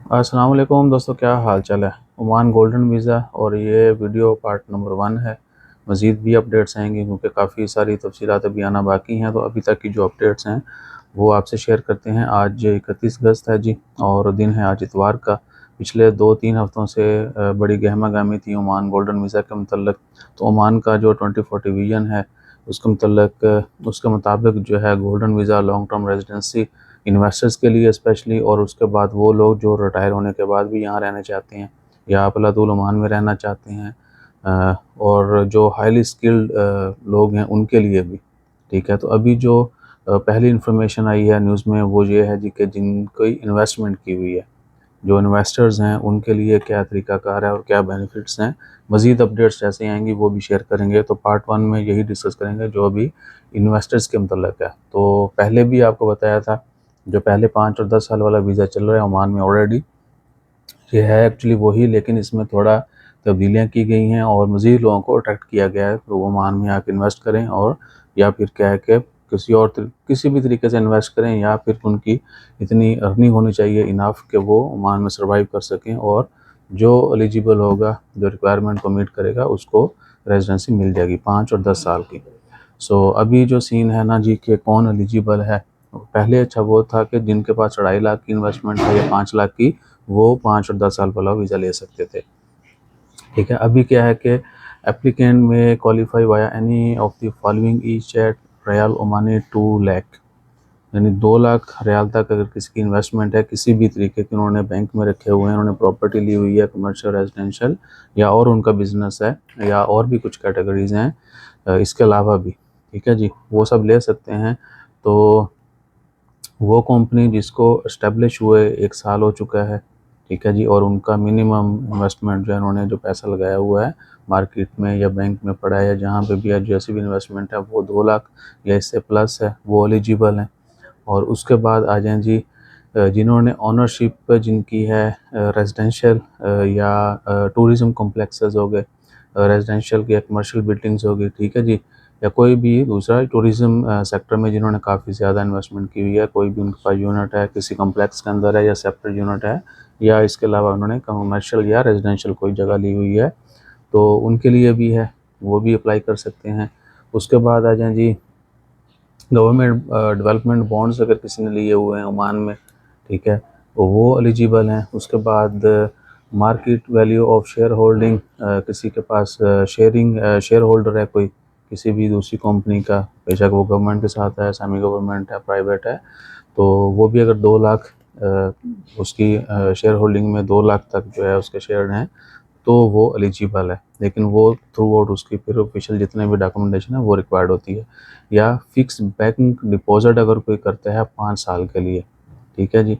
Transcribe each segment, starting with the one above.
अस्सलाम वालेकुम दोस्तों, क्या हाल चाल है। ओमान गोल्डन वीज़ा और ये वीडियो पार्ट नंबर 1 है। मज़ीद भी अपडेट्स आएंगी क्योंकि काफ़ी सारी तफसीलात अभी आना बाकी हैं, तो अभी तक की जो अपडेट्स हैं वो आपसे शेयर करते हैं। आज 31 अगस्त है जी, और दिन है आज इतवार का। पिछले 2-3 हफ्तों से बड़ी गहमा गहमी थी ओमान गोल्डन वीज़ा के मतलब। तो ओमान का जो 2040 विजन है उसके मतलब उसके मुताबिक जो है golden visa long term residency investors के लिए स्पेशली, और उसके बाद वो लोग जो रिटायर होने के बाद भी यहाँ रहना चाहते हैं या अब्दुल ओमान में रहना चाहते हैं, और जो हाईली स्किल्ड लोग हैं उनके लिए भी। ठीक है, तो अभी जो पहली इन्फॉर्मेशन आई है न्यूज़ में वो ये है जी कि जिनकी इन्वेस्टमेंट की हुई है, जो इन्वेस्टर्स हैं उनके लिए क्या तरीक़ाकार है और क्या बेनिफिट्स हैं। मज़ीद अपडेट्स जैसे ही आएंगी वो भी शेयर करेंगे। तो पार्ट 1 में यही डिस्कस करेंगे जो अभी इन्वेस्टर्स के मतलब है। तो पहले भी आपको बताया था, जो पहले 5 और 10 साल वाला वीज़ा चल रहा है ओमान में ऑलरेडी, ये है एक्चुअली वही, लेकिन इसमें थोड़ा तब्दीलियाँ की गई हैं और मज़ीद लोगों को अट्रैक्ट किया गया है तो वो ओमान में आके इन्वेस्ट करें, और या फिर क्या है कि किसी भी तरीके से इन्वेस्ट करें, या फिर उनकी इतनी अर्निंग होनी चाहिए इनाफ कि वो ओमान में सर्वाइव कर सकें, और जो एलिजिबल होगा, जो रिक्वायरमेंट को मीट करेगा, उसको रेजिडेंसी मिल जाएगी 5 और 10 साल की। सो अभी जो सीन है ना जी कि कौन एलिजिबल है। पहले अच्छा वो था कि जिनके पास 2.5 लाख की इन्वेस्टमेंट है या 5 लाख की, वो 5 और 10 साल वाला वीज़ा ले सकते थे। ठीक है, अभी क्या है कि एप्लीकेंट में qualify via any of the following each at rial Omani 2 lakh, यानी 2 लाख रियाल तक अगर किसी की इन्वेस्टमेंट है, किसी भी तरीके की उन्होंने बैंक में रखे हुए हैं, उन्होंने प्रॉपर्टी ली हुई है कमर्शियल रेजिडेंशियल, या और उनका बिजनेस है, या और भी कुछ कैटेगरीज हैं इसके अलावा भी। ठीक है जी, वो सब ले सकते हैं। तो वो कंपनी जिसको इस्टेब्लिश हुए 1 साल हो चुका है, ठीक है जी, और उनका मिनिमम इन्वेस्टमेंट जो है, उन्होंने जो पैसा लगाया हुआ है मार्केट में या बैंक में पड़ा है या जहाँ पे भी है, जैसी भी इन्वेस्टमेंट है, वो 2 लाख या इससे प्लस है, वो एलिजिबल हैं। और उसके बाद आ जाएँ जी जिन्होंने ओनरशिप जिनकी है रेजिडेंशियल या टूरिज़्म कॉम्प्लेक्सेस हो गए, रेजिडेंशियल या कमर्शियल बिल्डिंग्स हो गई, ठीक है जी, या कोई भी दूसरा टूरिज़्म सेक्टर में जिन्होंने काफ़ी ज़्यादा इन्वेस्टमेंट की हुई है, कोई भी उनके पास यूनिट है किसी कॉम्प्लेक्स के अंदर है या सेपरेट यूनिट है, या इसके अलावा उन्होंने कमर्शियल या रेजिडेंशियल कोई जगह ली हुई है, तो उनके लिए भी है, वो भी अप्लाई कर सकते हैं। उसके बाद आ जाएँ जी गवर्नमेंट डेवलपमेंट बॉन्ड्स अगर किसी ने लिए हुए हैं ओमान में, ठीक है, तो वो एलिजिबल हैं। उसके बाद market value of share holding, किसी के पास शेयर होल्डर है कोई किसी भी दूसरी कंपनी का, बेशक वो गवर्नमेंट के साथ है, सेमी गवर्नमेंट है, प्राइवेट है, तो वो भी अगर 2 लाख उसकी शेयर होल्डिंग में 2 लाख तक जो है उसके शेयर हैं, तो वो एलिजिबल है। लेकिन वो थ्रू आउट उसकी फिर ऑफिशियल जितने भी डॉक्यूमेंटेशन है वो रिक्वायर्ड होती है। या फिक्स बैंक डिपॉजिट अगर कोई करता है 5 साल के लिए, ठीक है जी,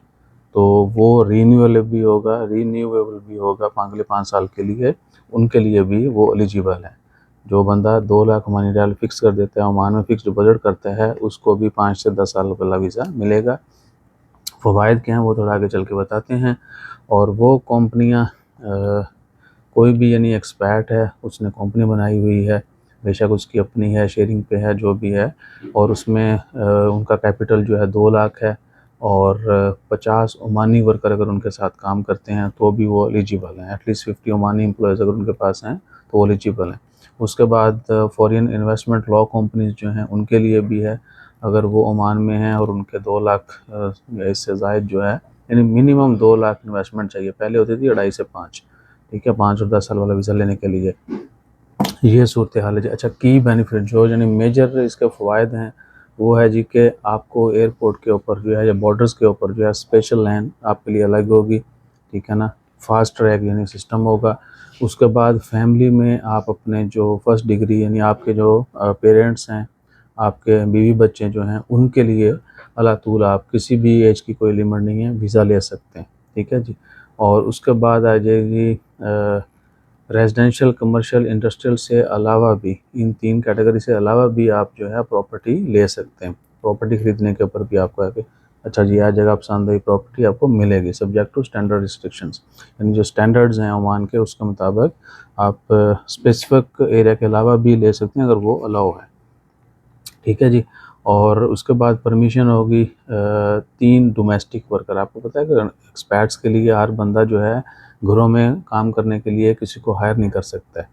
तो वो रीन्यूएबल भी होगा अगले 5 साल के लिए, उनके लिए भी वो एलिजिबल है। जो बंदा 2 लाख ओमानी रियाल फिक्स कर देता है, ओमान में फिक्स डिपॉजिट करता है, उसको भी 5 से 10 साल वाला वीज़ा मिलेगा। फ़वाइद क्या हैं वो थोड़ा आगे चल के बताते हैं। और वो कंपनियाँ कोई भी यानी एक्सपैट है, उसने कंपनी बनाई हुई है, बेशक उसकी अपनी है, शेयरिंग पे है, जो भी है, और उसमें उनका कैपिटल जो है 2 लाख है, और 50 ओमानी वर्कर अगर उनके साथ काम करते हैं तो भी वो एलिजिबल हैं। एटलीस्ट 50 ओमानी एम्प्लॉयज़ अगर उनके पास हैं तो वो एलिजिबल हैं। उसके बाद फॉरेन इन्वेस्टमेंट लॉ कंपनीज़ जो हैं उनके लिए भी है, अगर वो ओमान में हैं और उनके 2 लाख या इससे ज़ायद जो है, यानी मिनिमम 2 लाख इन्वेस्टमेंट चाहिए। पहले होती थी 2.5 से 5, ठीक है, 5 और 10 साल वाला वीज़ा लेने के लिए। ये सूरत हाल है जी। अच्छा, की बेनिफिट जो यानी मेजर इसके फ़वाइद हैं वो है जी कि आपको एयरपोर्ट के ऊपर जो है या बॉर्डर्स के ऊपर जो है स्पेशल लाइन आपके लिए अलग होगी, ठीक है ना, फास्ट ट्रैक यानी सिस्टम होगा। उसके बाद फैमिली में आप अपने जो फर्स्ट डिग्री यानी आपके जो पेरेंट्स हैं, आपके बीवी बच्चे जो हैं, उनके लिए अल्लाह ताला आप किसी भी एज की कोई लिमिट नहीं है, वीज़ा ले सकते हैं, ठीक है जी। और उसके बाद आ जाएगी रेजिडेंशियल, कमर्शियल, इंडस्ट्रियल से अलावा भी, इन 3 कैटेगरी से अलावा भी आप जो है प्रॉपर्टी ले सकते हैं। प्रॉपर्टी खरीदने के ऊपर भी आपको है कि अच्छा जी, हर जगह पसंद आई प्रॉपर्टी आपको मिलेगी, सब्जेक्ट टू स्टैंडर्ड रिस्ट्रिक्शंस, यानी जो स्टैंडर्ड्स हैं ओमान के उसके मुताबिक आप स्पेसिफिक एरिया के अलावा भी ले सकते हैं अगर वो अलाउ है, ठीक है जी। और उसके बाद परमिशन होगी 3 डोमेस्टिक वर्कर। आपको पता है कि एक्सपैट्स के लिए हर बंदा जो है घरों में काम करने के लिए किसी को हायर नहीं कर सकता है,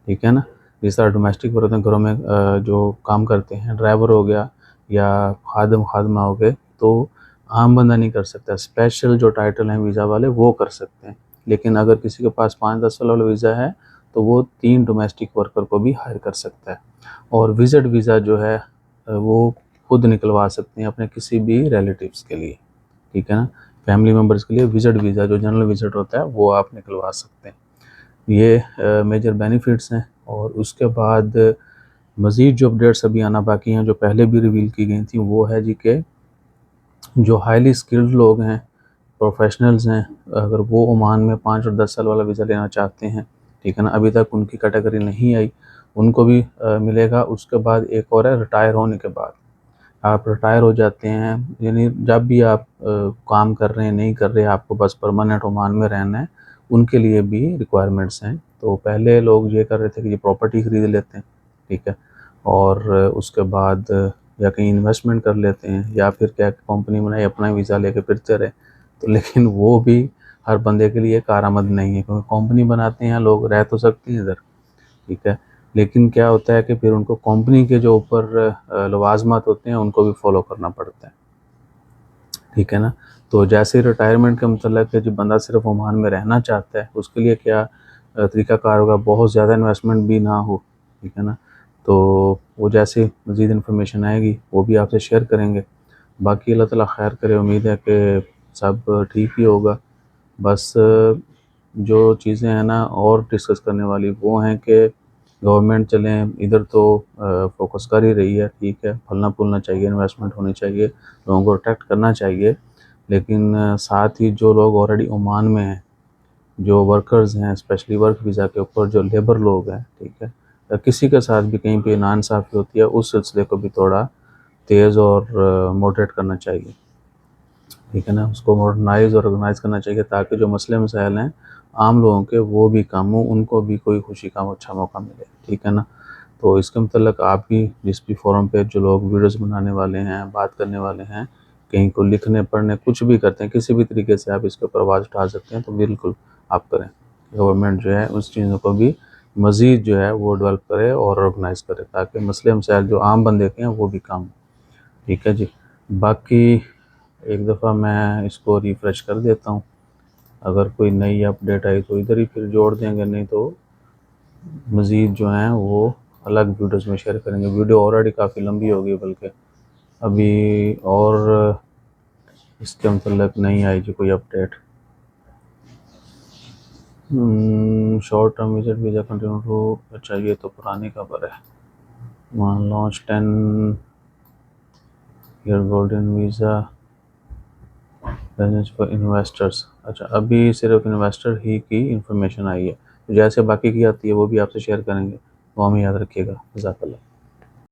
ठीक है ना। जिस तरह डोमेस्टिक वर्कर हैं घरों में जो काम करते हैं, ड्राइवर हो गया या खादम खादमा हो गए, तो आम बंदा नहीं कर सकता। स्पेशल जो टाइटल हैं वीज़ा वाले वो कर सकते हैं, लेकिन अगर किसी के पास 5-10 साल वाला वीज़ा है तो वो 3 डोमेस्टिक वर्कर को भी हायर कर सकता है। और विज़िट वीज़ा जो है वो खुद निकलवा सकते हैं अपने किसी भी रिलेटिव्स के लिए, ठीक है ना। फैमिली मेम्बर्स के लिए विज़िट वीज़ा जो जनरल विज़िट होता है वो आप निकलवा सकते हैं। ये मेजर बेनिफिट्स हैं। और उसके बाद मज़ीद जो अपडेट्स अभी आना बाकी हैं, जो पहले भी रिवील की गई थी, वो है जी कि जो हाईली स्किल्ड लोग हैं, प्रोफेशनल्स हैं, अगर वो ओमान में 5 और 10 साल वाला वीज़ा लेना चाहते हैं, ठीक है ना, अभी तक उनकी कैटेगरी नहीं आई, उनको भी मिलेगा। उसके बाद एक और है रिटायर होने के बाद। आप रिटायर हो जाते हैं, यानी जब भी आप काम कर रहे हैं नहीं कर रहे, आपको बस परमानेंट ओमान में रहना है, उनके लिए भी रिक्वायरमेंट्स हैं। तो पहले लोग ये कर रहे थे कि ये प्रॉपर्टी ख़रीद लेते हैं, ठीक है, और उसके बाद या कहीं इन्वेस्टमेंट कर लेते हैं या फिर क्या कंपनी बनाई अपना वीज़ा लेके फिरते रहे। तो लेकिन वो भी हर बंदे के लिए कारआमद नहीं है, क्योंकि कंपनी बनाते हैं, लोग रह तो सकते हैं इधर, ठीक है, लेकिन क्या होता है कि फिर उनको कंपनी के जो ऊपर लवाजमात होते हैं उनको भी फॉलो करना पड़ता है, ठीक है ना। तो जैसे रिटायरमेंट का मतलब है, जो बंदा सिर्फ ओमान में रहना चाहता है उसके लिए क्या तरीक़ाकार होगा, बहुत ज़्यादा इन्वेस्टमेंट भी ना हो, ठीक है ना। तो वो जैसे मज़ीद इन्फॉर्मेशन आएगी वो भी आपसे शेयर करेंगे। बाकी अल्लाह ताला खैर करे, उम्मीद है कि सब ठीक ही होगा। बस जो चीज़ें हैं ना और डिस्कस करने वाली वो हैं कि गवर्नमेंट चलें इधर तो फोकस कर ही रही है, ठीक है, फलना फूलना चाहिए, इन्वेस्टमेंट होनी चाहिए, लोगों को अट्रैक्ट करना चाहिए, लेकिन साथ ही जो लोग ऑलरेडी ओमान में हैं, जो वर्कर्स हैं, स्पेशली वर्क वीज़ा के ऊपर जो लेबर लोग हैं, ठीक है, किसी के साथ भी कहीं पे नाइंसाफ़ी होती है, उस सिलसिले को भी थोड़ा तेज़ और मॉडरेट करना चाहिए, ठीक है ना। उसको मॉडर्नाइज़ और ऑर्गेनाइज़ करना चाहिए ताकि जो मसले मसाइल हैं आम लोगों के वो भी कम हों, उनको भी कोई खुशी का अच्छा मौका मिले, ठीक है ना। तो इसके मतलब आप भी जिस भी फोरम पे जो लोग वीडियोस बनाने वाले हैं, बात करने वाले हैं, कहीं को लिखने पढ़ने कुछ भी करते हैं, किसी भी तरीके से आप इसके ऊपर आवाज़ उठा सकते हैं, तो बिल्कुल आप करें। गवर्नमेंट जो है उस चीज़ों को भी मज़ीद जो है वो डेवलप करे और ऑर्गेनाइज़ करे ताकि मसले मसाइल जो आम बंदे के हैं वो भी कम, ठीक है जी। बाकी एक दफ़ा मैं इसको रिफ़्रेश कर देता हूँ, अगर कोई नई अपडेट आई तो इधर ही फिर जोड़ देंगे, नहीं तो मज़ीद जो हैं वो अलग वीडियोस में शेयर करेंगे। वीडियो ऑलरेडी काफ़ी लंबी हो गई, बल्कि अभी और इसके मतलब नहीं आई जी कोई update. Short term visit visa continue to, अच्छा ये तो पुरानी खबर है। वहाँ launch 10 year golden visa business for investors. अच्छा अभी सिर्फ इन्वेस्टर ही की इंफॉर्मेशन आई है, तो जैसे बाकी की आती है वो भी आपसे शेयर करेंगे, वो हमें याद रखिएगा। जज़ाकल्लाह।